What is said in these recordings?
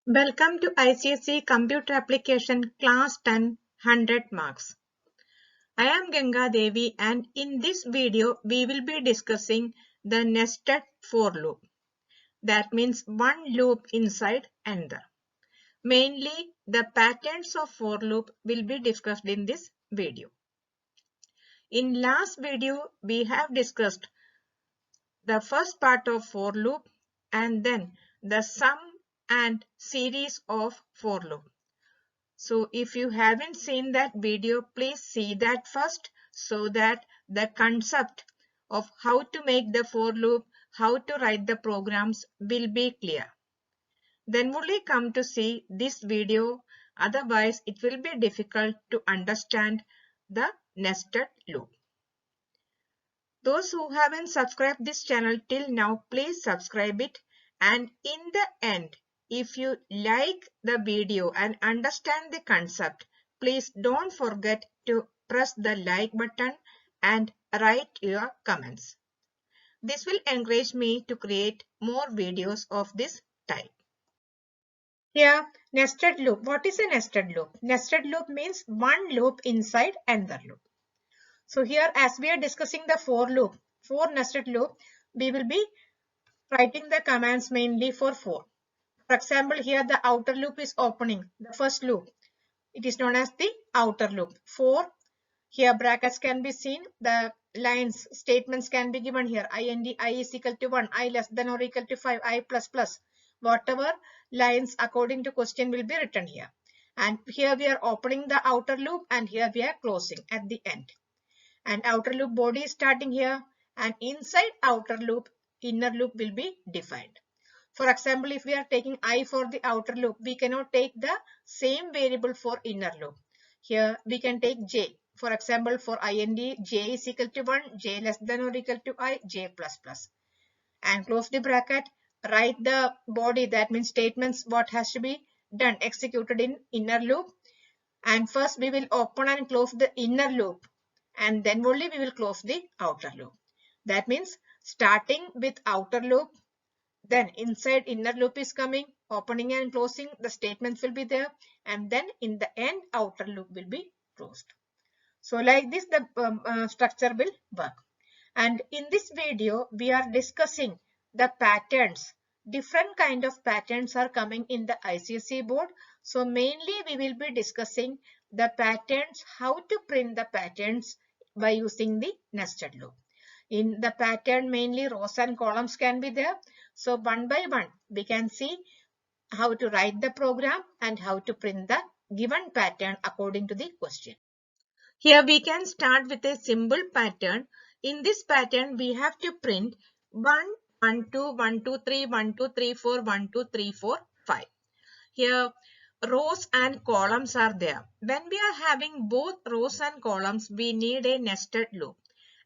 Welcome to ICSE Computer Application Class 10 100 marks. I am Ganga Devi and in this video we will be discussing the nested for loop. That means one loop inside another. Mainly the patterns of for loop will be discussed in this video. In last video we have discussed the first part of for loop and then the sum and series of for loop. So if you haven't seen that video, please see that first so that the concept of how to make the for loop, how to write the programs will be clear. Then only come to see this video, otherwise it will be difficult to understand the nested loop. Those who haven't subscribed this channel till now, please subscribe it, and in the end, if you like the video and understand the concept, please don't forget to press the like button and write your comments. This will encourage me to create more videos of this type. Here, nested loop. What is a nested loop? Nested loop means one loop inside another loop. So here, as we are discussing the for loop, for nested loop, we will be writing the commands mainly for for. For example, here the outer loop is opening, the first loop. It is known as the outer loop. For, here brackets can be seen, the lines, statements can be given here. IND, I is equal to 1, I less than or equal to 5, I plus plus. Whatever lines according to question will be written here. And here we are opening the outer loop and here we are closing at the end. And outer loop body is starting here, and inside outer loop, inner loop will be defined. For example, if we are taking I for the outer loop, we cannot take the same variable for inner loop. Here we can take j. For example, for IND, j is equal to 1, j less than or equal to I, j plus plus. And close the bracket, write the body, that means statements what has to be done, executed in inner loop. And first we will open and close the inner loop, and then only we will close the outer loop. That means starting with outer loop, then inside inner loop is coming, opening and closing, the statements will be there, and then in the end outer loop will be closed. So like this the structure will work. And in this video we are discussing the patterns. Different kind of patterns are coming in the ICSE board. So mainly we will be discussing the patterns, how to print the patterns by using the nested loop. In the pattern, mainly rows and columns can be there. So one by one, we can see how to write the program and how to print the given pattern according to the question. Here we can start with a simple pattern. In this pattern, we have to print 1, 1, 2, 1, 2, 3, 1, 2, 3, 4, 1, 2, 3, 4, 5. Here rows and columns are there. When we are having both rows and columns, we need a nested loop.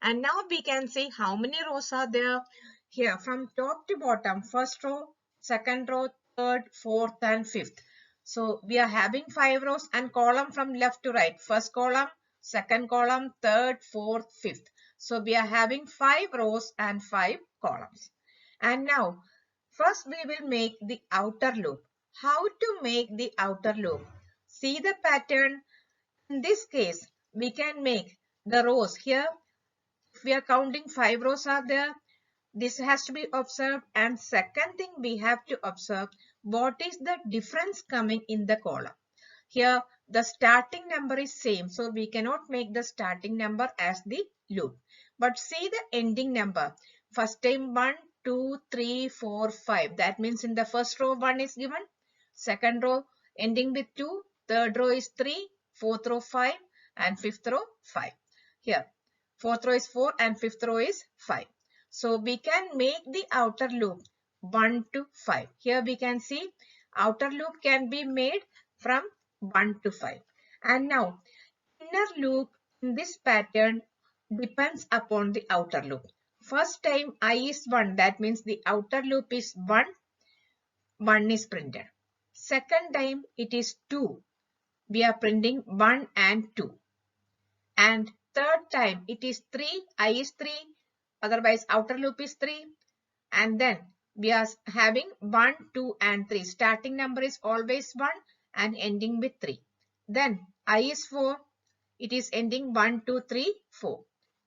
And now we can see how many rows are there. Here from top to bottom, first row, second row, third, fourth and fifth. So we are having 5 rows and column from left to right. First column, second column, third, fourth, fifth. So we are having 5 rows and 5 columns. And now first we will make the outer loop. How to make the outer loop? See the pattern. In this case, we can make the rows here. If we are counting 5 rows are there, this has to be observed. And second thing we have to observe, what is the difference coming in the column. Here the starting number is same, so we cannot make the starting number as the loop. But see the ending number. First time 1, 2, 3, 4, 5. That means in the first row 1 is given. Second row ending with 2. Third row is 3. Fourth row 5. And fifth row 5. Here fourth row is 4 and fifth row is 5. So we can make the outer loop 1 to 5. Here we can see outer loop can be made from 1 to 5. And now inner loop in this pattern depends upon the outer loop. First time I is 1, that means the outer loop is 1, 1 is printed. Second time it is 2, we are printing 1 and 2. And third time it is 3, I is 3, otherwise outer loop is 3. And then we are having 1, 2 and 3. Starting number is always 1 and ending with 3. Then I is 4. It is ending 1, 2, 3, 4.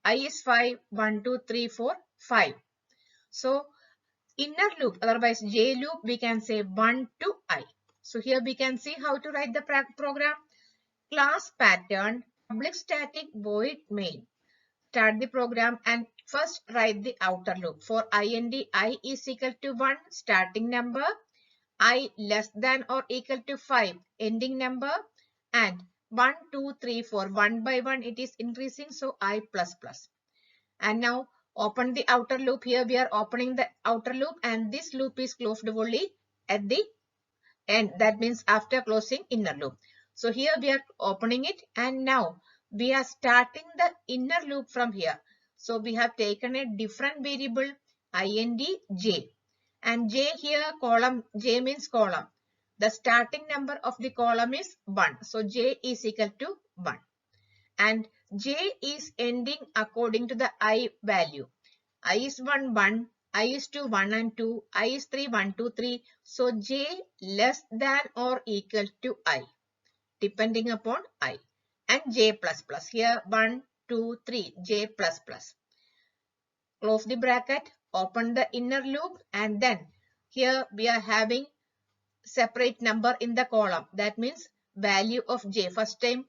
I is 5. 1, 2, 3, 4, 5. So inner loop, otherwise J loop, we can say 1 to I. So here we can see how to write the program. Class pattern, public static void main. Start the program and first write the outer loop. For int I is equal to 1, starting number, I less than or equal to 5, ending number, and 1, 2, 3, 4. 1 by 1 it is increasing, so I plus plus. And now open the outer loop. Here we are opening the outer loop and this loop is closed only at the end. That means after closing inner loop. So here we are opening it and now we are starting the inner loop from here. So we have taken a different variable int j, and j here column, j means column. The starting number of the column is 1. So j is equal to 1 and j is ending according to the I value. I is 1, 1, I is 2, 1 and 2, I is 3, 1, 2, 3. So j less than or equal to I, depending upon I. And j plus plus. Here 1, 2, 3, j plus plus. Close the bracket, open the inner loop, and then here we are having separate number in the column. That means value of j. First time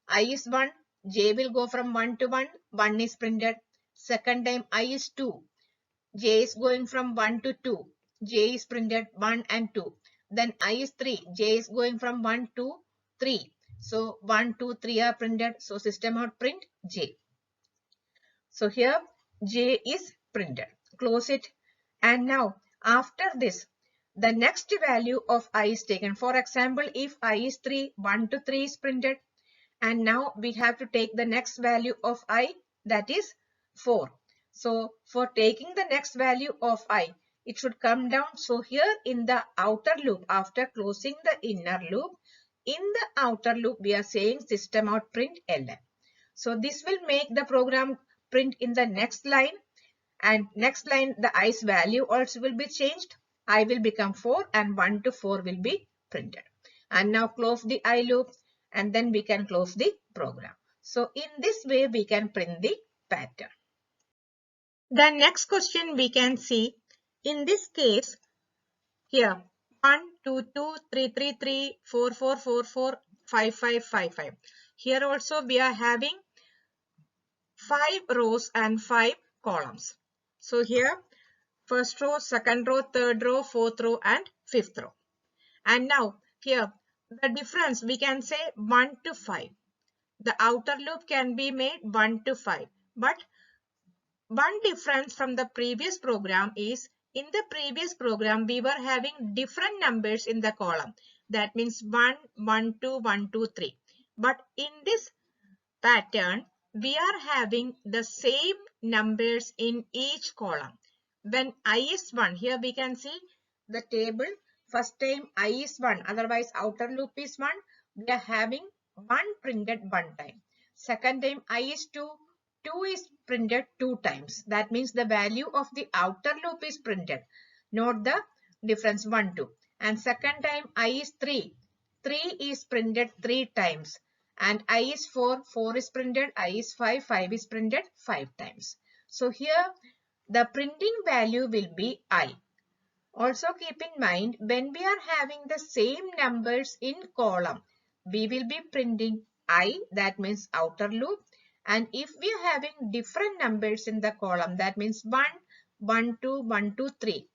I is 1, j will go from 1 to 1, 1 is printed. Second time I is 2, j is going from 1 to 2, j is printed 1 and 2. Then I is 3, j is going from 1 to 3. So 1, 2, 3 are printed. So system out print j. So here j is printed. Close it. And now after this, the next value of I is taken. For example, if I is 3, 1 to 3 is printed. And now we have to take the next value of I, that is 4. So for taking the next value of I, it should come down. So here in the outer loop, after closing the inner loop, in the outer loop we are saying system out print ln. So this will make the program print in the next line, and next line the i's value also will be changed. I will become 4 and 1 to 4 will be printed. And now close the I loop and then we can close the program. So in this way we can print the pattern. The next question we can see, in this case here 1, 2, 2, 3, 3, 3, 4, 4, 4, 4, 5, 5, 5, 5. Here also we are having 5 rows and 5 columns. So here first row, second row, third row, fourth row and fifth row. And now here the difference we can say 1 to 5. The outer loop can be made 1 to 5. But one difference from the previous program is, in the previous program we were having different numbers in the column. That means 1, 1, 2, 1, 2, 3. But in this pattern we are having the same numbers in each column. When I is 1, here we can see the table. First time I is 1, otherwise outer loop is 1. We are having 1 printed 1 time. Second time I is 2, 2 is printed 2 times. That means the value of the outer loop is printed. Note the difference 1, 2. And second time I is 3, 3 is printed 3 times. And I is 4, 4 is printed, I is 5, 5 is printed 5 times. So here the printing value will be I. Also keep in mind, when we are having the same numbers in column, we will be printing I, that means outer loop. And if we are having different numbers in the column, that means 1, 1, 2, 1, 2, 3,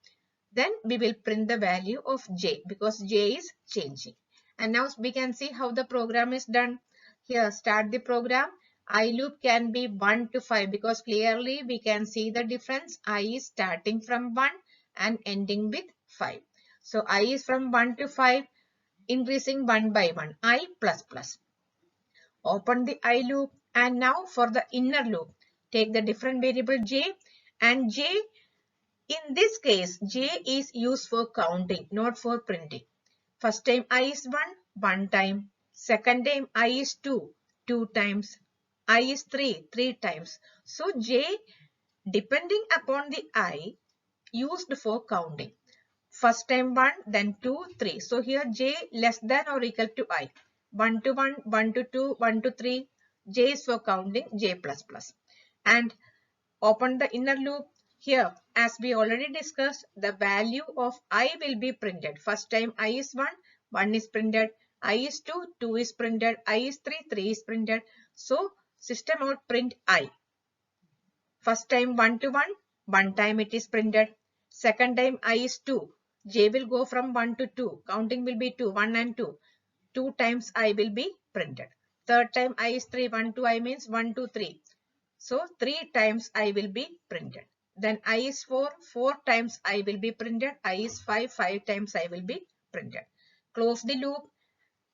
then we will print the value of j because j is changing. And now we can see how the program is done. Here start the program. I loop can be 1 to 5 because clearly we can see the difference. I is starting from 1 and ending with 5. So I is from 1 to 5, increasing 1 by 1. I plus plus. Open the I loop and now for the inner loop, take the different variable j, and j in this case j is used for counting, not for printing. First time I is 1, 1 time. Second time I is 2, 2 times. I is 3, 3 times. So j, depending upon the I, used for counting. First time 1, then 2, 3. So here j less than or equal to I. 1 to 1, 1 to 2, 1 to 3. J is for counting j plus plus. And open the inner loop. Here, as we already discussed, the value of I will be printed. First time I is 1, 1 is printed. I is 2, 2 is printed. I is 3, 3 is printed. So, system out print I. First time 1 to 1, 1 time it is printed. Second time I is 2. J will go from 1 to 2. Counting will be 2, 1 and 2. 2 times I will be printed. Third time I is 3, 1 to I means 1, 2, 3. So 3 times I will be printed. Then I is 4, 4 times I will be printed. I is 5, 5 times I will be printed. Close the loop.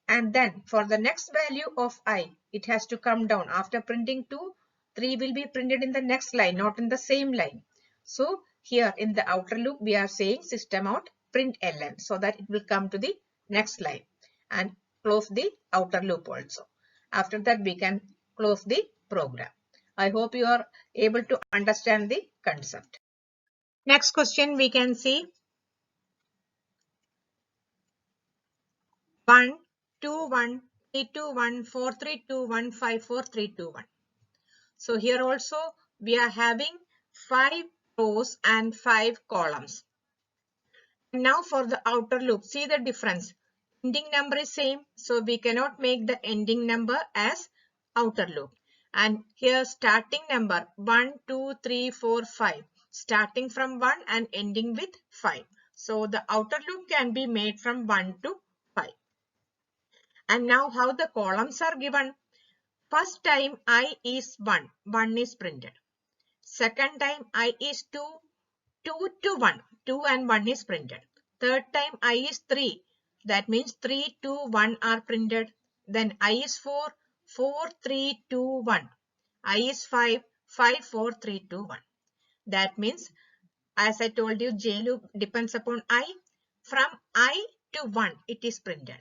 And then for the next value of I, it has to come down. After printing 2, 3 will be printed in the next line, not in the same line. So here in the outer loop, we are saying system out print ln so that it will come to the next line and close the outer loop also. After that, we can close the program. I hope you are able to understand the concept. Next question we can see 1, 2, 1, 3, 2, 1, 4, 3, 2, 1, 5, 4, 3, 2, 1. So here also we are having 5 rows and 5 columns. Now for the outer loop, see the difference. Ending number is same, so we cannot make the ending number as outer loop. And here starting number 1, 2, 3, 4, 5. Starting from 1 and ending with 5. So the outer loop can be made from 1 to 5. And now how the columns are given. First time I is 1, 1 is printed. Second time I is 2, 2 to 1, 2 and 1 is printed. Third time I is 3, that means 3, 2, 1 are printed. Then I is 4, 4, 3, 2, 1. I is 5, 5, 4, 3, 2, 1. That means, as I told you, J loop depends upon I. From I to 1, it is printed.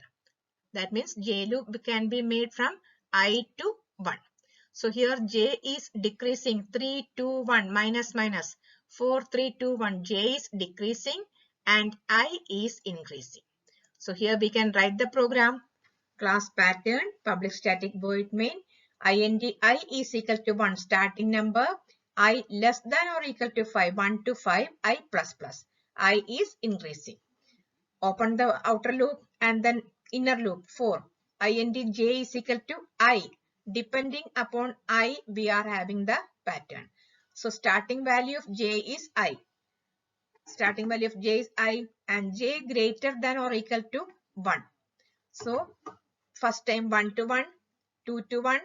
That means J loop can be made from I to 1. So here J is decreasing 3, 2, 1 minus minus 4, 3, 2, 1. J is decreasing and I is increasing. So here we can write the program. Class pattern public static void main int I is equal to 1 starting number I less than or equal to 5 1 to 5 I plus plus. I is increasing. Open the outer loop and then inner loop 4. int j is equal to I. Depending upon I, we are having the pattern. So starting value of j is I. Starting value of j is I and j greater than or equal to 1. So first time 1 to 1, 2 to 1,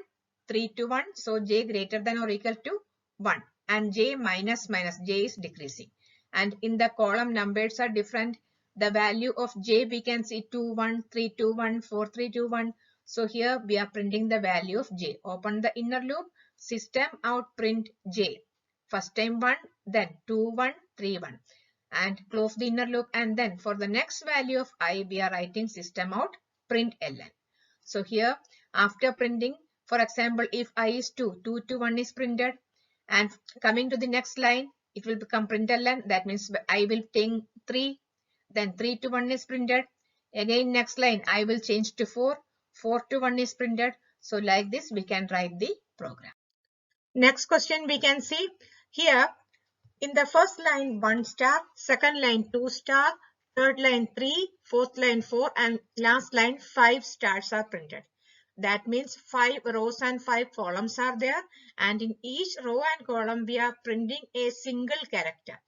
3 to 1. So j greater than or equal to 1 and j minus minus j is decreasing. And in the column numbers are different. The value of j we can see 2, 1, 3, 2, 1, 4, 3, 2, 1. So here we are printing the value of j. Open the inner loop. System out print j. First time 1, then 2, 1, 3, 1. And close the inner loop. And then for the next value of I, we are writing system out print ln. So here after printing, for example, if I is 2, 2 to 1 is printed. And coming to the next line, it will become println. That means I will take 3. Then 3 to 1 is printed. Again next line I will change to 4. 4 to 1 is printed. So like this we can write the program. Next question we can see here in the first line 1 star, second line 2 star, third line 3, fourth line 4 and last line 5 stars are printed. That means 5 rows and 5 columns are there and in each row and column we are printing a single character.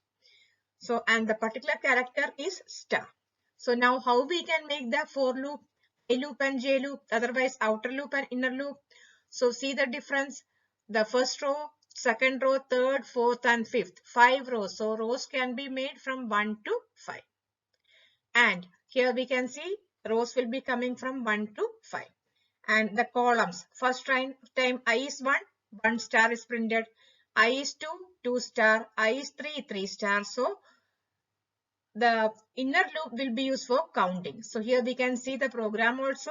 So, and the particular character is star. So now how we can make the for loop, I loop and j loop, otherwise outer loop and inner loop. So see the difference. The first row, second row, third, fourth and fifth, 5 rows. So rows can be made from 1 to 5. And here we can see rows will be coming from 1 to 5. And the columns, first time I is 1, 1 star is printed. I is 2, 2 star. I is 3, 3 star. So the inner loop will be used for counting. So here we can see the program also.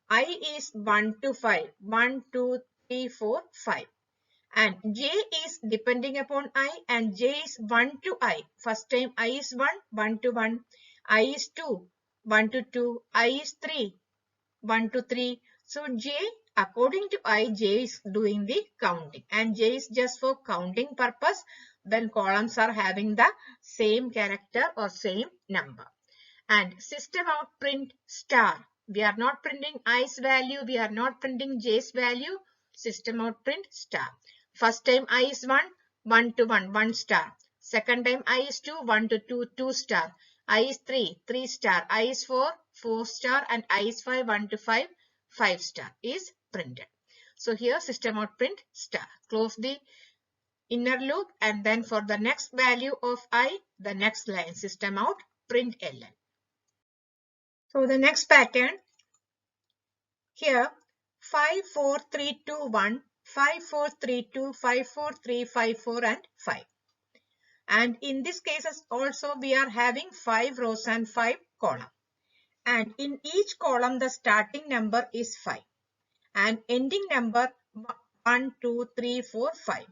I is 1 to 5. 1, 2, 3, 4, 5. and j is depending upon I and j is 1 to I. First time I is 1, 1 to 1, I is 2, 1 to 2, I is 3, 1 to 3. So j, according to I, j is doing the counting and j is just for counting purpose when columns are having the same character or same number. And system out print star. We are not printing i's value, we are not printing j's value. System out print star. First time I is 1, 1 to 1, 1 star. Second time I is 2, 1 to 2, 2 star. I is 3, 3 star. I is 4, 4 star. And I is 5, 1 to 5, 5 star is printed. So here system out print star. Close the inner loop and then for the next value of I, the next line system out print ln. So the next pattern here 5, 4, 3, 2, 1, 5, 4, 3, 2, 5, 4, 3, 5, 4 and 5. And in this cases also we are having 5 rows and 5 columns. And in each column the starting number is 5 and ending number 1, 2, 3, 4, 5.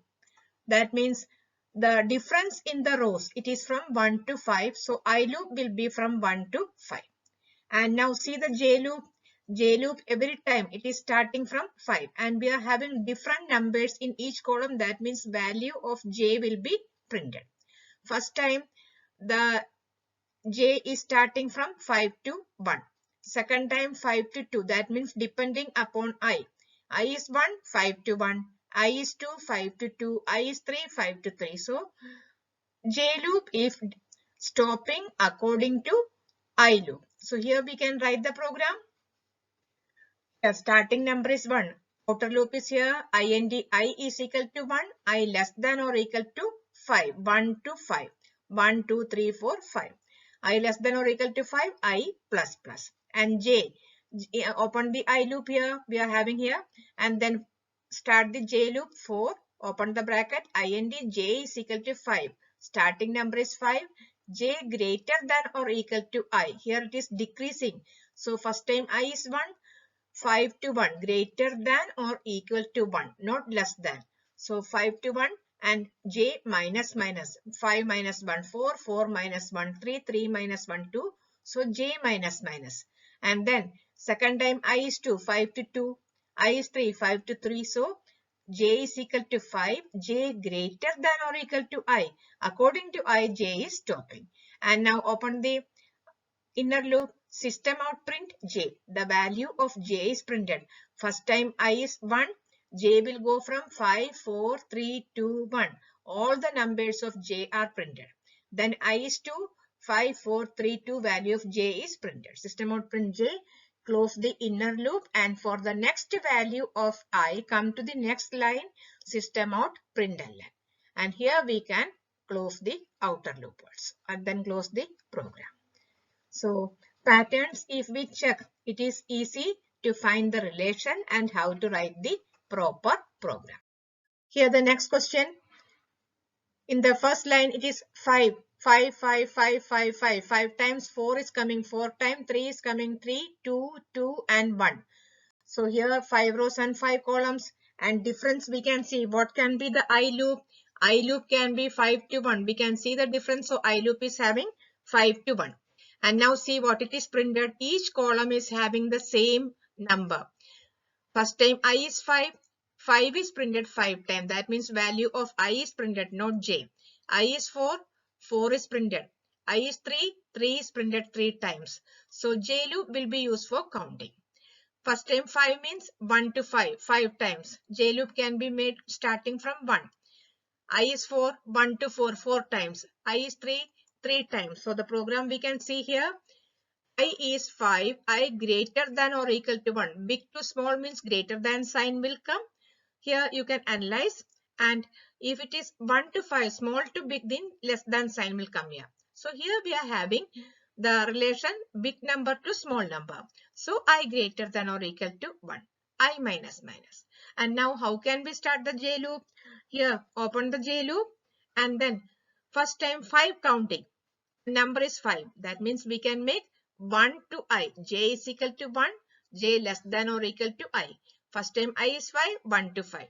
That means the difference in the rows, it is from 1 to 5. So I loop will be from 1 to 5. And now see the j loop. J loop every time it is starting from 5 and we are having different numbers in each column. That means value of j will be printed. First time the j is starting from 5 to 1. Second time 5 to 2. That means depending upon I. I is 1, 5 to 1. I is 2, 5 to 2. I is 3, 5 to 3. So j loop is stopping according to I loop. So here we can write the program. The starting number is 1. Outer loop is here. IND I is equal to 1. I less than or equal to 5. 1 to 5. 1, 2, 3, 4, 5. I less than or equal to 5. I plus plus. And J. Open the I loop here. We are having here. And then start the J loop 4. Open the bracket. IND J is equal to 5. Starting number is 5. J greater than or equal to I. Here it is decreasing. So first time I is 1. 5 to 1 greater than or equal to 1, not less than. So 5 to 1 and j minus minus 5 minus 1 4, 4 minus 1 3, 3 minus 1 2. So j minus minus. And then second time I is 2, 5 to 2, I is 3, 5 to 3. So j is equal to 5, j greater than or equal to I. According to I, j is stopping. And now open the inner loop. System out print j. The value of j is printed. First time I is 1. J will go from 5, 4, 3, 2, 1. All the numbers of j are printed. Then I is 2. 5, 4, 3, 2. Value of j is printed. System out print j. Close the inner loop and for the next value of I, come to the next line. System out print ln. And here we can close the outer loop words and then close the program. So patterns, if we check, it is easy to find the relation and how to write the proper program. Here the next question. In the first line it is 5. 5, 5, 5, 5, 5. 5 times 4 is coming 4 times, 3 is coming 3, 2, 2 and 1. So here 5 rows and 5 columns and difference we can see. What can be the I loop? I loop can be 5 to 1. We can see the difference. So I loop is having 5 to 1. And now see what it is printed. Each column is having the same number. First time I is 5. 5 is printed 5 times. That means value of I is printed, not j. I is 4. 4 is printed. I is 3. 3 is printed 3 times. So j loop will be used for counting. First time 5 means 1 to 5. 5 times. J loop can be made starting from 1. I is 4. 1 to 4. 4 times. I is 3. 3 times. So the program we can see here. I is 5. I greater than or equal to 1. Big to small means greater than sign will come. Here you can analyze. And if it is 1 to 5, small to big, then less than sign will come here. So here we are having the relation big number to small number. So I greater than or equal to 1. I minus minus. And now how can we start the j loop? Here open the j loop and then first time 5 counting. Number is 5. That means we can make 1 to I. J is equal to 1. J less than or equal to I. First time I is 5. 1 to 5.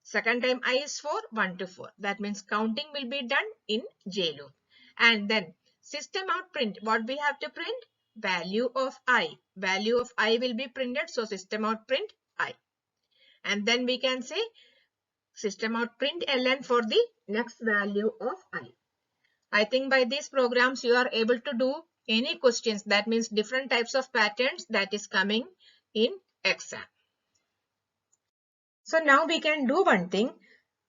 Second time I is 4, 1 to 4. That means counting will be done in J loop. And then system out print. What we have to print? Value of I. Value of I will be printed. So system out print I. And then we can say system out print ln for the next value of I. I think by these programs you are able to do any questions. That means different types of patterns that is coming in exam. So now we can do one thing.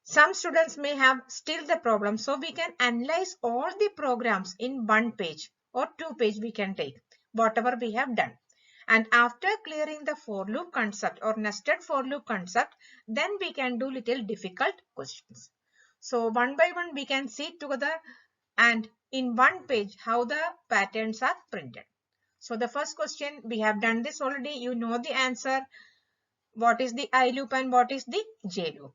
Some students may have still the problem. So we can analyze all the programs in one page or two page we can take whatever we have done. And after clearing the for loop concept or nested for loop concept, then we can do little difficult questions. So one by one we can see together and in one page how the patterns are printed. So the first question, we have done this already. You know the answer. What is the I loop and what is the J loop?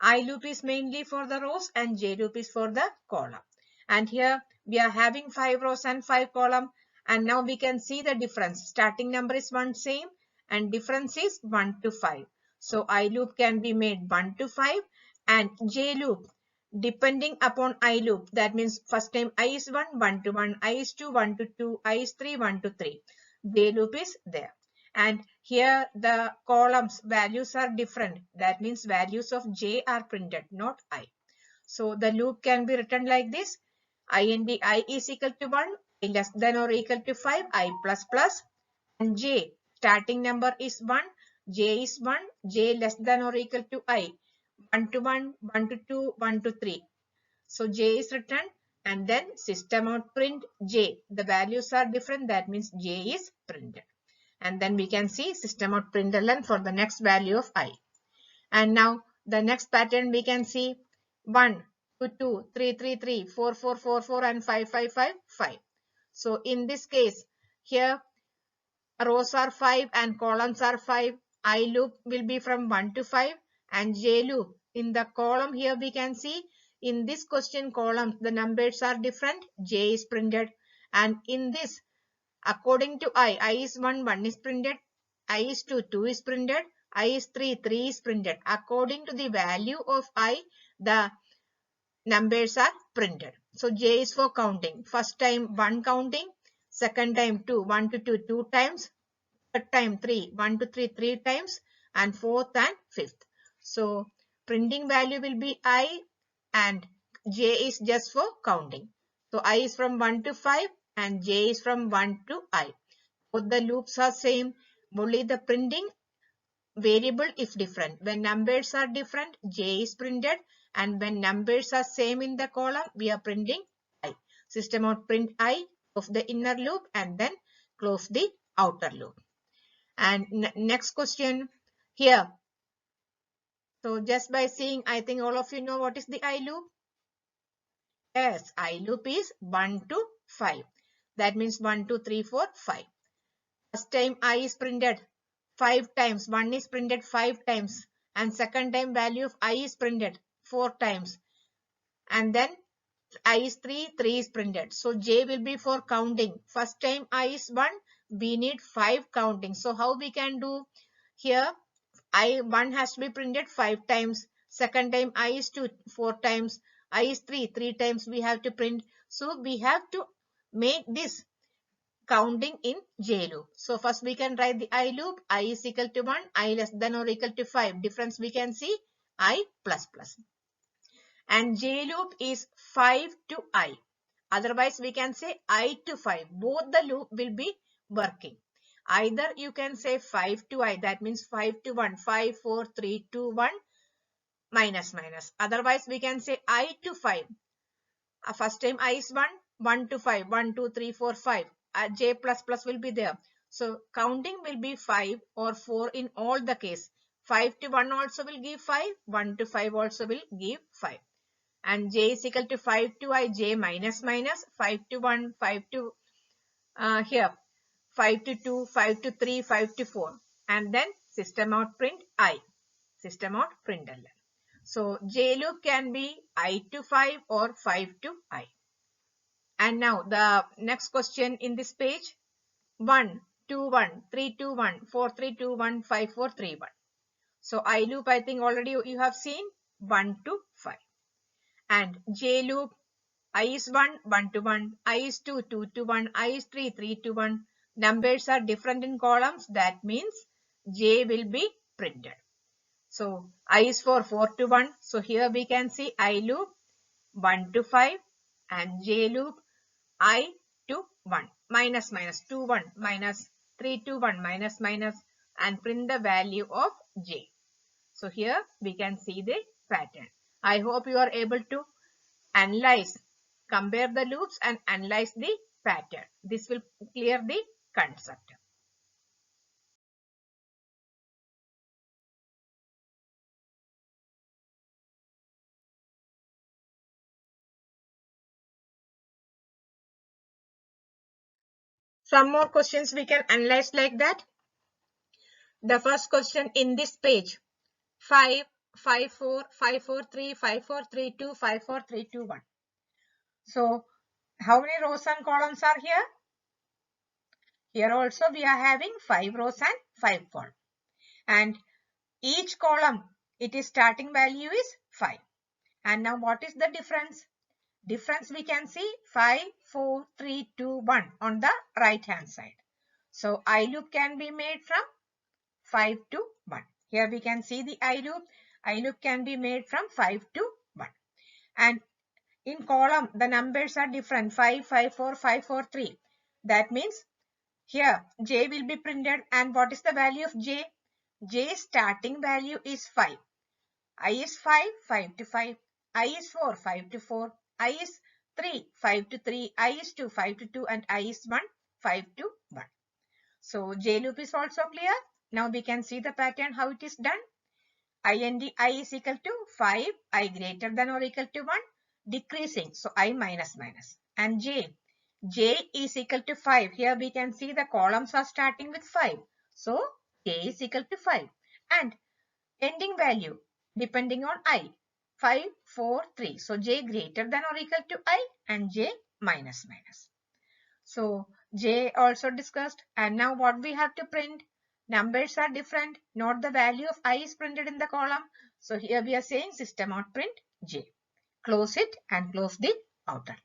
I loop is mainly for the rows and J loop is for the column. And here we are having 5 rows and 5 columns. And now we can see the difference. Starting number is one same and difference is 1 to 5. So I loop can be made 1 to 5 and J loop depending upon I loop. That means first time I is 1, 1 to 1, I is 2, 1 to 2, I is 3, 1 to 3. J loop is there. And here the columns values are different. That means values of J are printed, not I. So the loop can be written like this. IND I is equal to 1, I less than or equal to 5, I plus plus, and J starting number is 1, J is 1, J less than or equal to I, 1 to 1, 1 to 2, 1 to 3. So J is written and then system out print J. The values are different. That means J is printed. And then we can see system out println for the next value of I. And now the next pattern we can see 1, 2, 2, 3, 3, 3, 4, 4, 4, 4 and 5, 5, 5, 5. So in this case, here rows are 5 and columns are 5. I loop will be from 1 to 5 and J loop. In the column here we can see in this question column the numbers are different. J is printed and in this according to I is 1, 1 is printed, I is 2, 2 is printed, I is 3, 3 is printed. According to the value of I, the numbers are printed. So J is for counting. First time 1 counting, second time 2, 1 to 2, 2 times, third time 3, 1 to 3, 3 times, and fourth and fifth. So printing value will be I and J is just for counting. So I is from 1 to 5 and J is from 1 to I. Both the loops are same, only the printing variable is different. When numbers are different, J is printed and when numbers are same in the column, we are printing I. System out print I of the inner loop and then close the outer loop. And next question here. So just by seeing, I think all of you know what is the I loop. Yes, I loop is 1 to 5. That means 1, 2, 3, 4, 5. First time I is printed 5 times. 1 is printed 5 times. And second time value of I is printed 4 times. And then I is 3, 3 is printed. So J will be for counting. First time I is 1, we need 5 counting. So how we can do here? I1 has to be printed 5 times. Second time I is 2, 4 times. I is 3, 3 times we have to print. So we have to make this counting in J loop. So first we can write the I loop. I is equal to 1, I less than or equal to 5. Difference we can see I plus plus. And J loop is 5 to I. Otherwise we can say I to 5. Both the loop will be working. Either you can say 5 to I, that means 5 to 1, 5, 4, 3, 2, 1, minus, minus. Otherwise we can say I to 5. First time I is 1, 1 to 5, 1, 2, 3, 4, 5. J plus plus will be there. So counting will be 5 or 4 in all the case. 5 to 1 also will give 5, 1 to 5 also will give 5. And J is equal to 5 to I, J minus minus, 5 to 1, 5 to here. 5 to 2, 5 to 3, 5 to 4. And then system out print I. System out println. So J loop can be I to 5 or 5 to I. And now the next question in this page. 1, 2, 1, 3, 2, 1, 4, 3, 2, 1, 5, 4, 3, 1. So I loop I think already you have seen. 1 to 5. And J loop, I is 1, 1 to 1, I is 2, 2 to 1, I is 3, 3 to 1. Numbers are different in columns. That means J will be printed. So I is 4, 4 to 1. So here we can see I loop 1 to 5 and J loop I to 1, minus minus 2 1 minus 3 to 1 minus minus, and print the value of J. So here we can see the pattern. I hope you are able to analyze, compare the loops and analyze the pattern. This will clear the concept. Some more questions we can analyze like that. The first question in this page, 5, 5, 4, 5, 4, 3, 5, 4, 3, 2, 5, 4, 3, 2, 1. So how many rows and columns are here? Here also we are having 5 rows and 5 columns. And each column, it is starting value is 5. And now what is the difference? Difference we can see 5, 4, 3, 2, 1 on the right hand side. So I loop can be made from 5 to 1. Here we can see the I loop. I loop can be made from 5 to 1. And in column, the numbers are different. 5, 5, 4, 5, 4, 3. That means here J will be printed. And what is the value of J? J starting value is 5. I is 5, 5 to 5. I is 4, 5 to 4. I is 3, 5 to 3. I is 2, 5 to 2. And I is 1, 5 to 1. So J loop is also clear. Now we can see the pattern how it is done. IND I is equal to 5, I greater than or equal to 1, decreasing. So I minus minus. And J is equal to 5. Here we can see the columns are starting with 5. So J is equal to 5. And ending value depending on I, 5, 4, 3. So J greater than or equal to I and J minus minus. So J also discussed. And now what we have to print? Numbers are different. Not the value of I is printed in the column. So here we are saying system out print J. Close it and close the outer loop.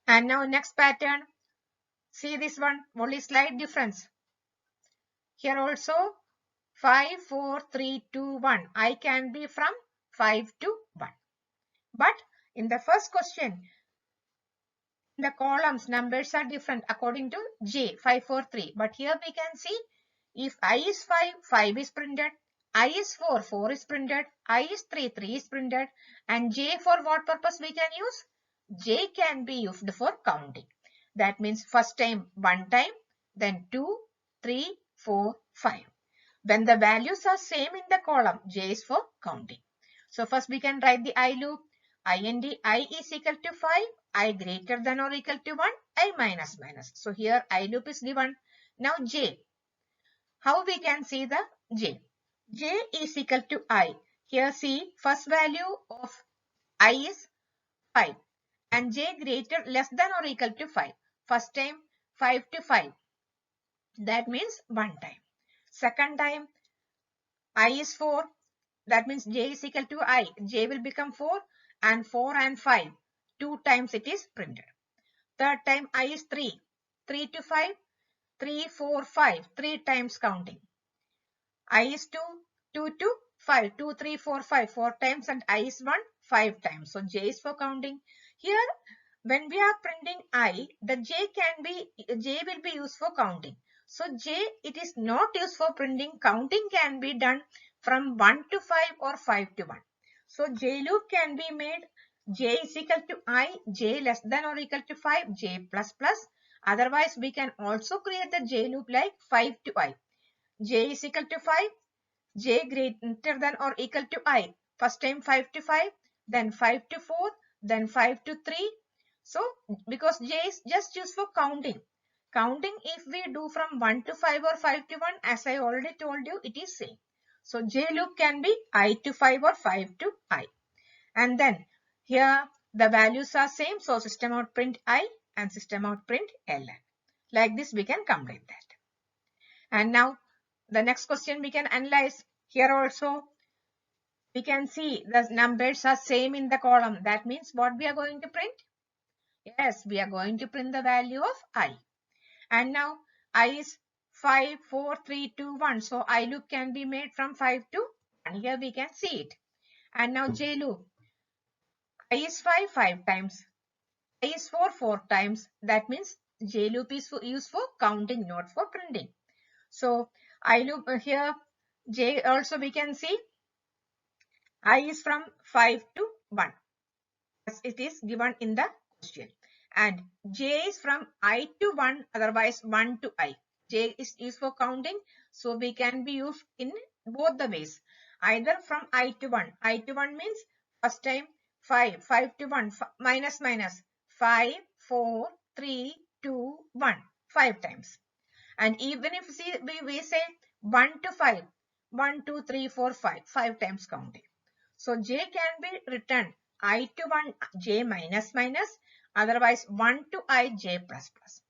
And now next pattern. See this one. Only slight difference. Here also 5, 4, 3, 2, 1. I can be from 5 to 1. But in the first question, the columns numbers are different according to J, 5, 4, 3. But here we can see if I is 5, 5 is printed. I is 4, 4 is printed. I is 3, 3 is printed. And J for what purpose we can use? J can be used for counting. That means first time 1 time, then 2, 3, 4, 5. When the values are same in the column, J is for counting. So first we can write the I loop. IND I is equal to 5, I greater than or equal to 1, I minus minus. So here I loop is given. Now J. How we can see the J? J is equal to I. Here see first value of I is 5 and J greater less than or equal to 5. First time 5 to 5. That means 1 time. Second time I is 4. That means J is equal to I. J will become 4 and 4 and 5. 2 times it is printed. Third time I is 3. 3 to 5. 3, 4, 5. 3 times counting. I is 2. 2 to 5. 2, 3, 4, 5. 4 times and I is 1. 5 times. So J is for counting. Here when we are printing I, the J will be used for counting. So J, it is not used for printing. Counting can be done from 1 to 5 or 5 to 1. So J loop can be made J is equal to I, J less than or equal to 5, J plus plus. Otherwise, we can also create the J loop like 5 to I. J is equal to 5, J greater than or equal to I. First time 5 to 5, then 5 to 4, then 5 to 3. So, because J is just used for counting. Counting if we do from 1 to 5 or 5 to 1, as I already told you, it is same. So, J loop can be I to 5 or 5 to I. And then here the values are same. So, system out print I and system out print ln. Like this we can complete that. And now the next question we can analyze. Here also we can see the numbers are same in the column. That means what we are going to print? Yes, we are going to print the value of I. And now I is 5, 4, 3, 2, 1. So I loop can be made from 5 to 1. Here we can see it. And now J loop. I is 5, 5 times. I is 4, 4 times. That means J loop is used for counting, not for printing. So I loop here, J also we can see I is from 5 to 1. As it is given in the question. And J is from I to 1, otherwise 1 to I. J is used for counting, so we can be used in both the ways. Either from I to 1. I to 1 means first time 5, 5 to 1, minus minus 5, 4, 3, 2, 1, 5 times. And even if we say 1 to 5, 1, 2, 3, 4, 5, 5 times counting. So J can be written I to 1 J minus minus, otherwise 1 to I J plus plus.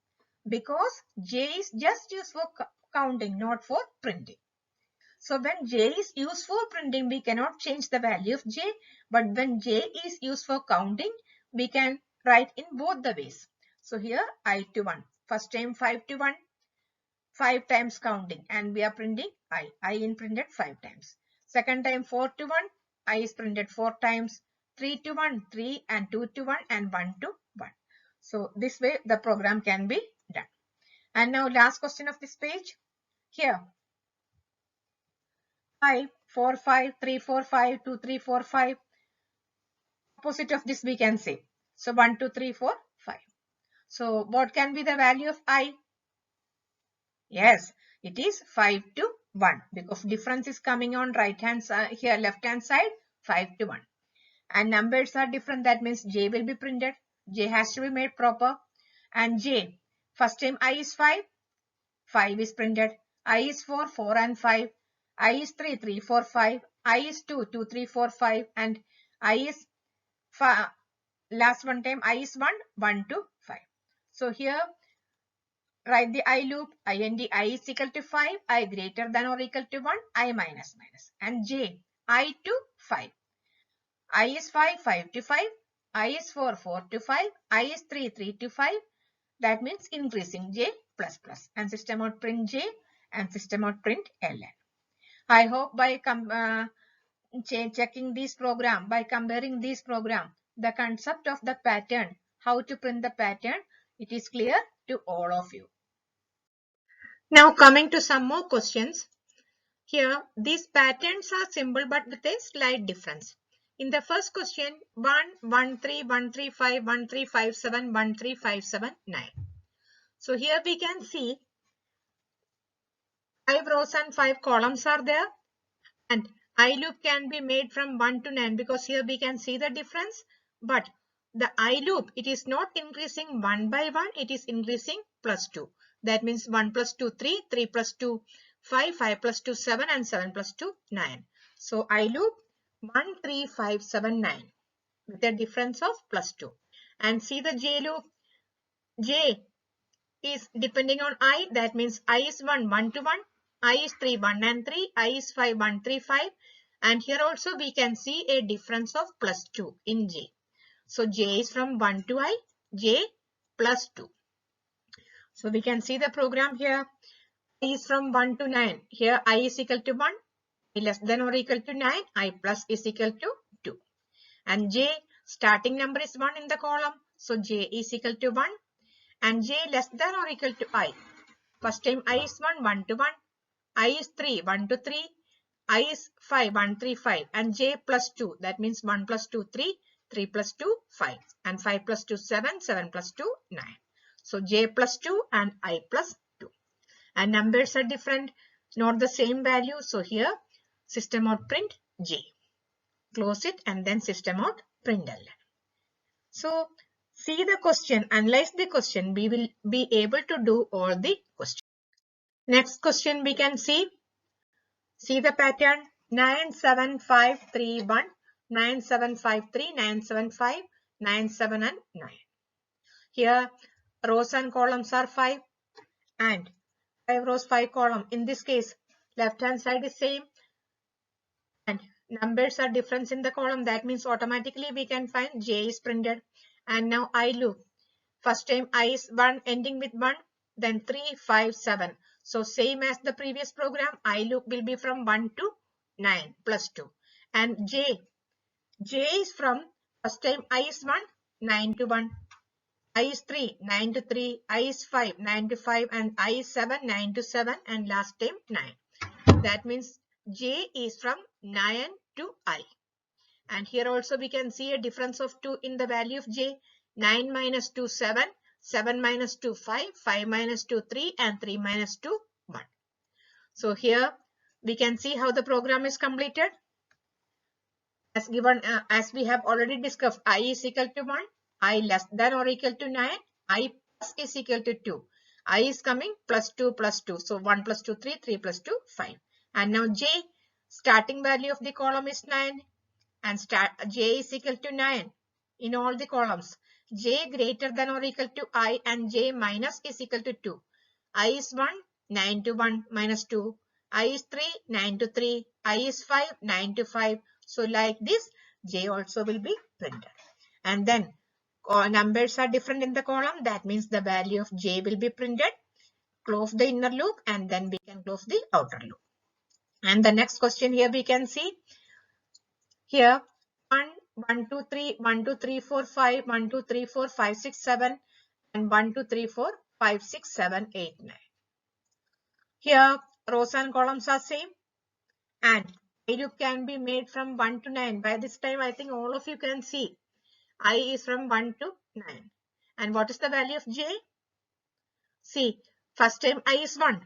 Because J is just used for counting, not for printing. So when J is used for printing, we cannot change the value of J. But when J is used for counting, we can write in both the ways. So here I to 1. First time 5 to 1. 5 times counting, and we are printing I. I in printed 5 times. Second time 4 to 1. I is printed 4 times. 3 to 1, 3, and 2 to 1, and 1 to 1. So this way the program can be done. And now last question of this page. Here 5, 4, 5, 3, 4, 5, 2, 3, 4, 5. Opposite of this we can say. So 1, 2, 3, 4, 5. So what can be the value of I? Yes, it is 5 to 1 because difference is coming on right hand side, here left hand side 5 to 1. And numbers are different, that means J will be printed. J has to be made proper. And J, first time I is 5, 5 is printed. I is 4, 4 and 5. I is 3, 3, 4, 5. I is 2, 2, 3, 4, 5. And I is 5, last one time I is 1, 1 to 5. So here write the I loop, int I is equal to 5, I greater than or equal to 1, I minus minus. And J, I to 5. I is 5, 5 to 5. I is 4, 4 to 5. I is 3, 3 to 5. That means increasing J plus plus. And system out print J and system out print ln. I hope by checking this program, by comparing this program, the concept of the pattern, how to print the pattern, it is clear to all of you. Now coming to some more questions. Here these patterns are simple but with a slight difference. In the first question 1, 1, 3, 1, 3, 5, 1, 3, 5, 7, 1, 3, 5, 7, 9. So here we can see 5 rows and 5 columns are there, and I loop can be made from 1 to 9 because here we can see the difference. But the I loop, it is not increasing 1 by 1, it is increasing plus 2. That means 1 plus 2, 3, 3 plus 2, 5, 5 plus 2, 7, and 7 plus 2, 9. So I loop 1, 3, 5, 7, 9 with a difference of plus 2. And see the J loop. J is depending on I, that means I is 1, 1 to 1, I is 3, 1 and 3, I is 5, 1, 3, 5. And here also we can see a difference of plus 2 in J. So J is from 1 to I, J plus 2. So we can see the program here. I is from 1 to 9. Here I is equal to 1, I less than or equal to 9, I plus is equal to 2. And J, starting number is 1 in the column. So J is equal to 1. And J less than or equal to I. First time I is 1, 1 to 1. I is 3, 1 to 3. I is 5, 1, 3, 5. And J plus 2. That means 1 plus 2, 3. 3 plus 2, 5. And 5 plus 2, 7. 7 plus 2, 9. So J plus 2 and I plus 2. And numbers are different, not the same value. So here system out print J. Close it and then system out print ln. So see the question, analyze the question. We will be able to do all the questions. Next question we can see. See the pattern 97531, 9753, 975, 97 and 9. Here rows and columns are 5 and 5 rows 5 column. In this case left hand side is same and numbers are different in the column, that means automatically we can find j is printed. And now I loop. First time I is 1 ending with 1, then 3, 5, 7. So same as the previous program, I loop will be from 1 to 9 plus 2. And j is from first time I is 1, 9 to 1. I is 3, 9 to 3. I is 5, 9 to 5. And I is 7, 9 to 7. And last time 9. That means j is from 9 to I. And here also we can see a difference of 2 in the value of j. 9 minus 2, 7. 7 minus 2, 5. 5 minus 2, 3. And 3 minus 2, 1. So here we can see how the program is completed. As given, as we have already discussed, I is equal to 1. I less than or equal to 9. I plus is equal to 2. I is coming plus 2 plus 2. So 1 plus 2, 3. 3 plus 2, 5. And now j, starting value of the column is 9. And j is equal to 9 in all the columns. J greater than or equal to I and j minus is equal to 2. I is 1, 9 to 1 minus 2. I is 3, 9 to 3. I is 5, 9 to 5. So like this, j also will be printed. And then numbers are different in the column. That means the value of j will be printed. Close the inner loop and then we can close the outer loop. And the next question here we can see. Here 1, 1, 2, 3, 1, 2, 3, 4, 5, 1, 2, 3, 4, 5, 6, 7 and 1, 2, 3, 4, 5, 6, 7, 8, 9. Here rows and columns are same and I loop can be made from 1 to 9. By this time I think all of you can see I is from 1 to 9. And what is the value of j? See, first time I is 1.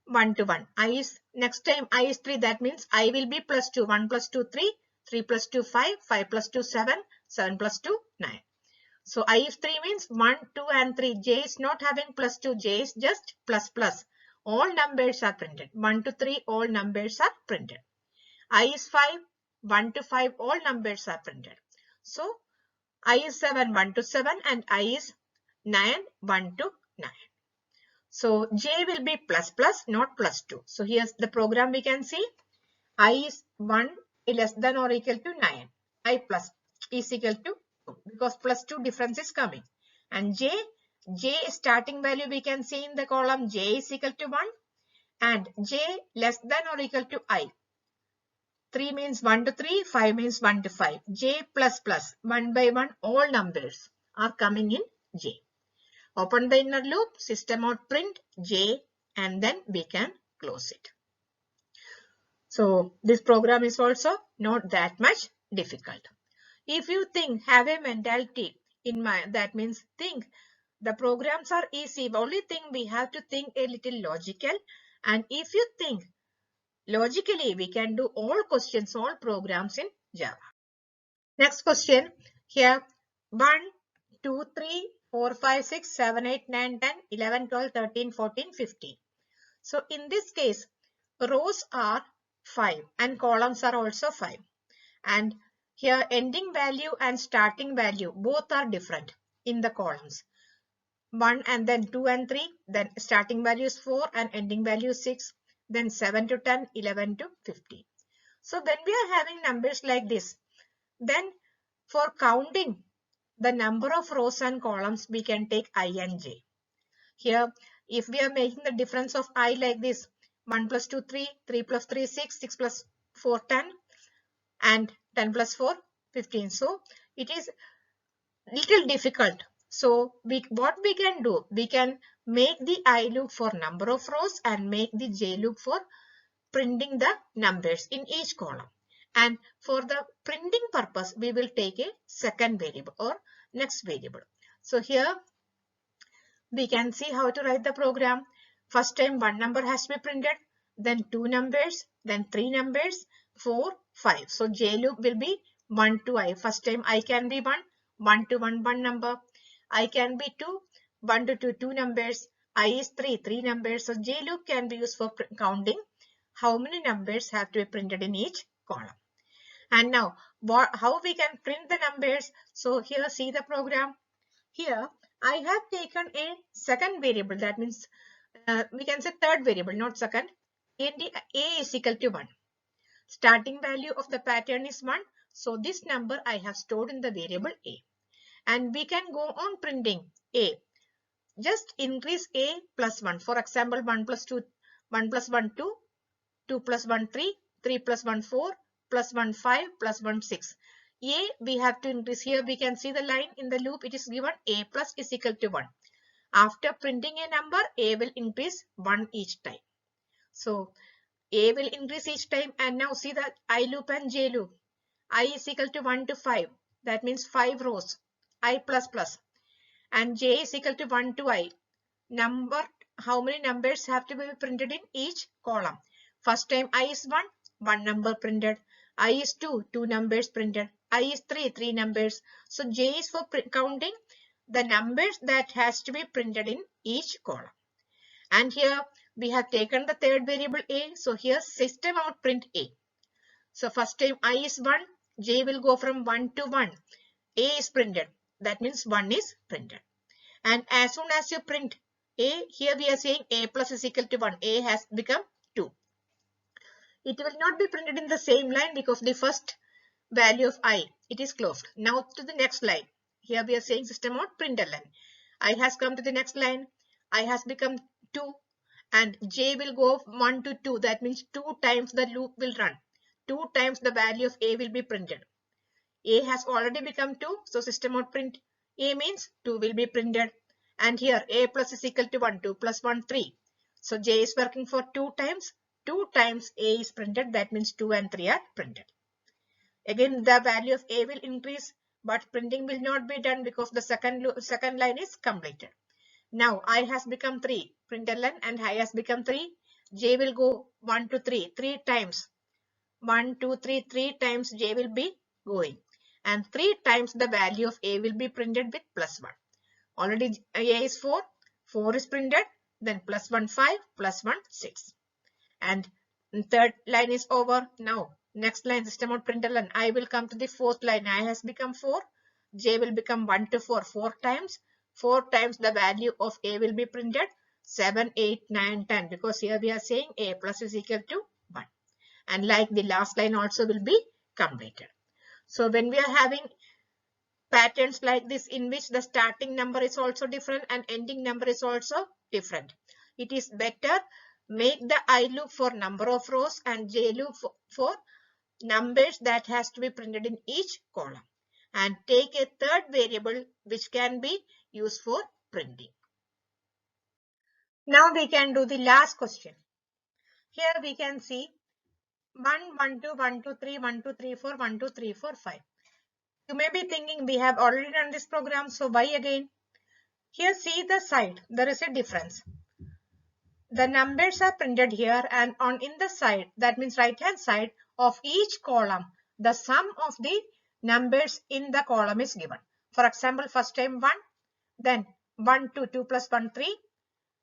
1 to 1. I is next time I is 3. That means I will be plus 2. 1 plus 2, 3. 3 plus 2, 5. 5 plus 2, 7. 7 plus 2, 9. So I is 3 means 1, 2 and 3. J is not having plus 2. J is just plus plus. All numbers are printed. 1 to 3 all numbers are printed. I is 5. 1 to 5 all numbers are printed. So I is 7. 1 to 7 and I is 9. 1 to 9. So j will be plus plus, not plus 2. So here's the program we can see. I is 1 less than or equal to 9. I plus is equal to 2 because plus 2 difference is coming. And j starting value we can see in the column j is equal to 1 and j less than or equal to I. 3 means 1 to 3, 5 means 1 to 5. J plus plus, 1 by 1 all numbers are coming in j. Open the inner loop, system out print j and then we can close it. So this program is also not that much difficult. If you think, have a mentality in mind, that means think the programs are easy. Only thing we have to think a little logical. And if you think logically, we can do all questions, all programs in Java. Next question here 1, 2, 3, 4, 5, 6, 7, 8, 9, 10, 11, 12, 13, 14, 15. So in this case, rows are 5 and columns are also 5. And here ending value and starting value both are different in the columns. 1 and then 2 and 3, then starting value is 4 and ending value is 6, then 7 to 10, 11 to 15. So when we are having numbers like this, then for counting the number of rows and columns, we can take I and j. Here, if we are making the difference of I like this, 1 plus 2, 3, 3 plus 3, 6, 6 plus 4, 10, and 10 plus 4, 15. So it is little difficult. So what we can do, we can make the I loop for number of rows and make the j loop for printing the numbers in each column. And for the printing purpose, we will take a second variable or next variable. So here we can see how to write the program. First time one number has to be printed, then 2 numbers, then 3 numbers, 4, 5. So j loop will be 1 to I. First time I can be 1, 1 to 1, 1 number. I can be 2, 1 to 2, 2 numbers. I is 3, 3 numbers. So j loop can be used for counting how many numbers have to be printed in each column. And now how we can print the numbers. So here see the program. Here I have taken a second variable, that means we can say third variable, not second. A is equal to 1. Starting value of the pattern is 1. So this number I have stored in the variable A. And we can go on printing A. Just increase A plus 1. For example, 1 plus 2, 1 plus 1, 2, 2 plus 1, 3, 3 plus 1, 4, plus 1, 5, plus 1, 6. A we have to increase. Here we can see the line in the loop. It is given A plus is equal to 1. After printing a number, A will increase 1 each time. So A will increase each time, and now see that I loop and J loop. I is equal to 1 to 5. That means 5 rows. I plus plus. And J is equal to 1 to I. How many numbers have to be printed in each column? First time I is 1, 1 number printed. I is 2, 2 numbers printed. I is 3, 3 numbers. So J is for counting the numbers that has to be printed in each column. And here we have taken the third variable A. So here system out print A. So first time I is 1, J will go from 1 to 1. A is printed. That means 1 is printed. And as soon as you print A, here we are saying A plus is equal to 1. A has become 2. It will not be printed in the same line because the first value of I, it is closed. Now to the next line. Here we are saying system out println. I has come to the next line. I has become 2 and J will go 1 to 2. That means 2 times the loop will run. 2 times the value of A will be printed. A has already become 2. So system out print A means 2 will be printed. And here A plus is equal to 1. 2 plus 1, 3. So J is working for 2 times. 2 times A is printed. That means 2 and 3 are printed. Again, the value of A will increase, but printing will not be done because the second line is completed. Now I has become 3. Println and I has become 3. J will go 1 to 3. 3 times. 1, 2, 3. 3 times J will be going. And 3 times the value of A will be printed with plus 1. Already A is 4. 4 is printed. Then plus 1, 5. Plus 1, 6. And third line is over. Now next line system out println. I will come to the fourth line. I has become 4. J will become 1 to 4. 4 times. 4 times the value of A will be printed. 7, 8, 9, 10. Because here we are saying A plus is equal to 1. And like the last line also will be completed. So when we are having patterns like this in which the starting number is also different and ending number is also different, it is better make the I loop for number of rows and J loop for numbers that has to be printed in each column, and take a third variable which can be used for printing. Now we can do the last question. Here we can see 1, 1, 2, 1, 2, 3, 1, 2, 3, 4, 1, 2, 3, 4, 5. You may be thinking we have already done this program, so why again? Here see the side, there is a difference. The numbers are printed here and on in the side, that means right hand side of each column, the sum of the numbers in the column is given. For example, first time 1, then 1, 2, 2 plus 1, 3,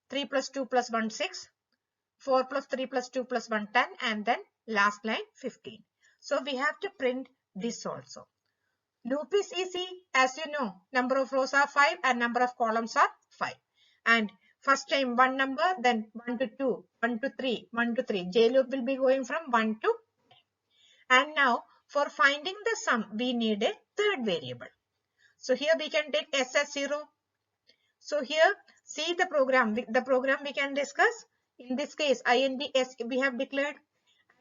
3 plus 2 plus 1, 6, 4 plus 3 plus 2 plus 1, 10, and then last line 15. So we have to print this also. Loop is easy, as you know, number of rows are 5 and number of columns are 5. And first time 1 number, then 1 to 2, 1 to 3, 1 to 3. J loop will be going from 1 to 10. And now for finding the sum, we need a third variable. So here we can take S as 0. So here see the program. The program we can discuss. In this case, int s we have declared,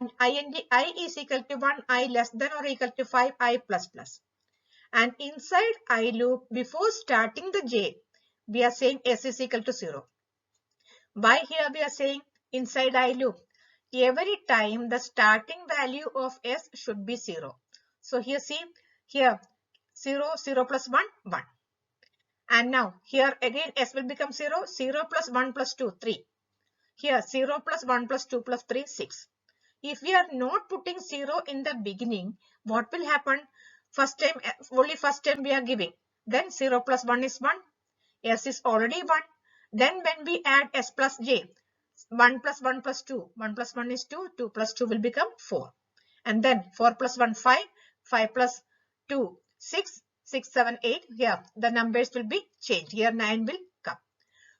and int I is equal to 1, I less than or equal to 5, I plus plus. And inside I loop, before starting the J, we are saying S is equal to 0. Why here we are saying inside I loop? Every time the starting value of S should be 0. So here see, here 0, 0 plus 1, 1. And now here again S will become 0, 0 plus 1 plus 2, 3. Here 0 plus 1 plus 2 plus 3, 6. If we are not putting 0 in the beginning, what will happen? Only first time we are giving. Then 0 plus 1 is 1. S is already 1. Then when we add S plus J, 1 plus 1 plus 2. 1 plus 1 is 2. 2 plus 2 will become 4. And then 4 plus 1, 5. 5 plus 2, 6. 6, 7, 8. Here the numbers will be changed. Here 9 will come.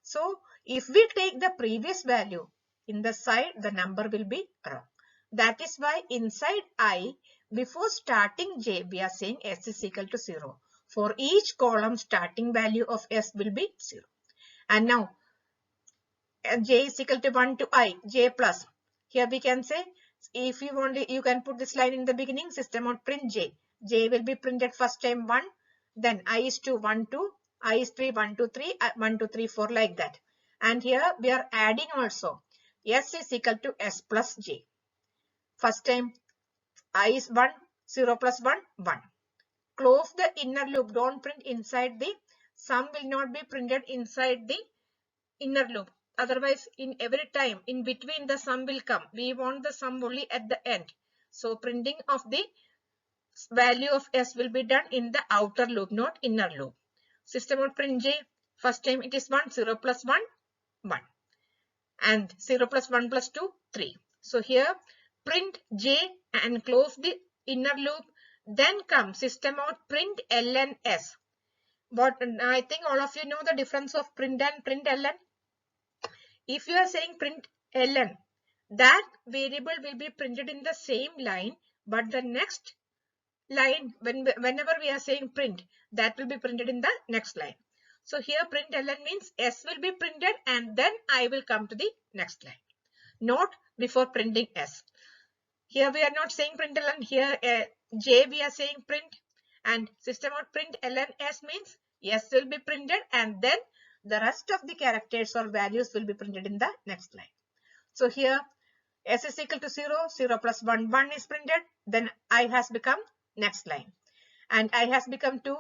So if we take the previous value in the side, the number will be wrong. That is why inside I, before starting j, we are saying s is equal to 0. For each column, starting value of s will be 0. And now j is equal to 1 to I, j plus. Here we can say, if you want, you can put this line in the beginning, system out print j. J will be printed first time 1, then I is 2, 1, 2, I is 3, 1, 2, 3, 1, 2, 3, 4 like that. And here we are adding also, s is equal to s plus j. First time I is 1, 0 plus 1, 1. Close the inner loop, don't print inside the, sum will not be printed inside the inner loop. Otherwise, in every time in between the sum will come. We want the sum only at the end. So printing of the value of s will be done in the outer loop, not inner loop. System out print j. First time it is 1, 0 plus 1, 1. And 0 plus 1 plus 2, 3. So here print j and close the inner loop. Then come system out print ln s. But I think all of you know the difference of print and print ln. If you are saying print ln, that variable will be printed in the same line, but the next line, whenever we are saying print, that will be printed in the next line. So here print ln means s will be printed and then I will come to the next line, not before printing s. Here we are not saying print ln, here j we are saying print, and system out print ln s means s will be printed and then the rest of the characters or values will be printed in the next line. So here s is equal to 0, 0 plus 1, 1 is printed, then I has become next line, and I has become 2,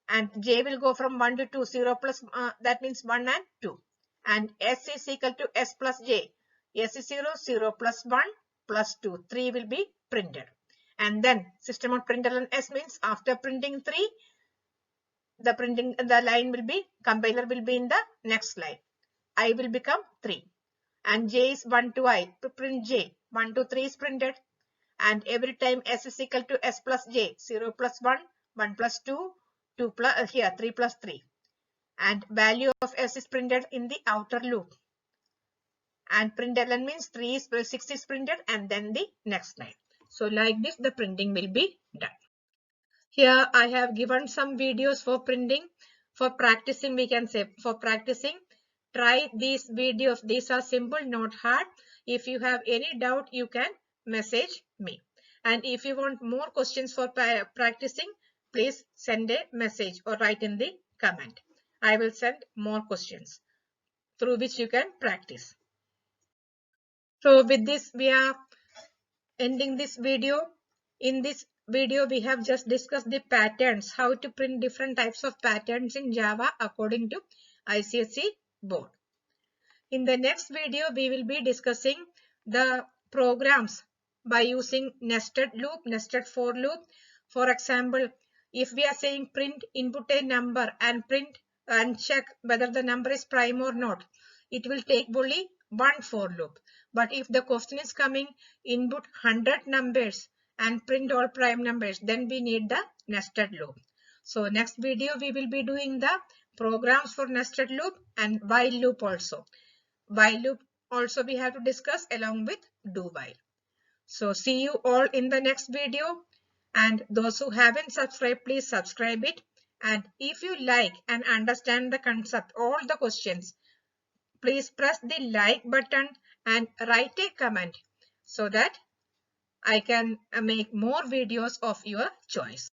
and j will go from 1 to 2, 0 plus, that means 1 and 2, and s is equal to s plus j. S is 0, 0 plus 1 plus 2, 3 will be printed. And then system of println s means after printing 3, the line will be, compiler will be in the next line. I will become 3. And j is 1 to I, to print j, 1 to 3 is printed. And every time s is equal to s plus j, 0 plus 1, 1 plus 2, 2 plus, here 3 plus 3. And value of s is printed in the outer loop. And print ln means 3 is 6 is printed and then the next line. So like this the printing will be done. Here I have given some videos for printing. For practicing, we can say, for practicing, try these videos. These are simple, not hard. If you have any doubt, you can message me. And if you want more questions for practicing, please send a message or write in the comment. I will send more questions through which you can practice. So with this, we are ending this video. In this video, we have just discussed the patterns, how to print different types of patterns in Java according to ICSE board. In the next video, we will be discussing the programs by using nested loop, nested for loop. For example, if we are saying print input a number and print and check whether the number is prime or not, it will take only one for loop. But if the question is coming input 100 numbers and print all prime numbers, then we need the nested loop. So next video we will be doing the programs for nested loop and while loop also. While loop also we have to discuss along with do while. So see you all in the next video, and those who haven't subscribed, please subscribe it. And if you like and understand the concept, all the questions, please press the like button and write a comment so that I can make more videos of your choice.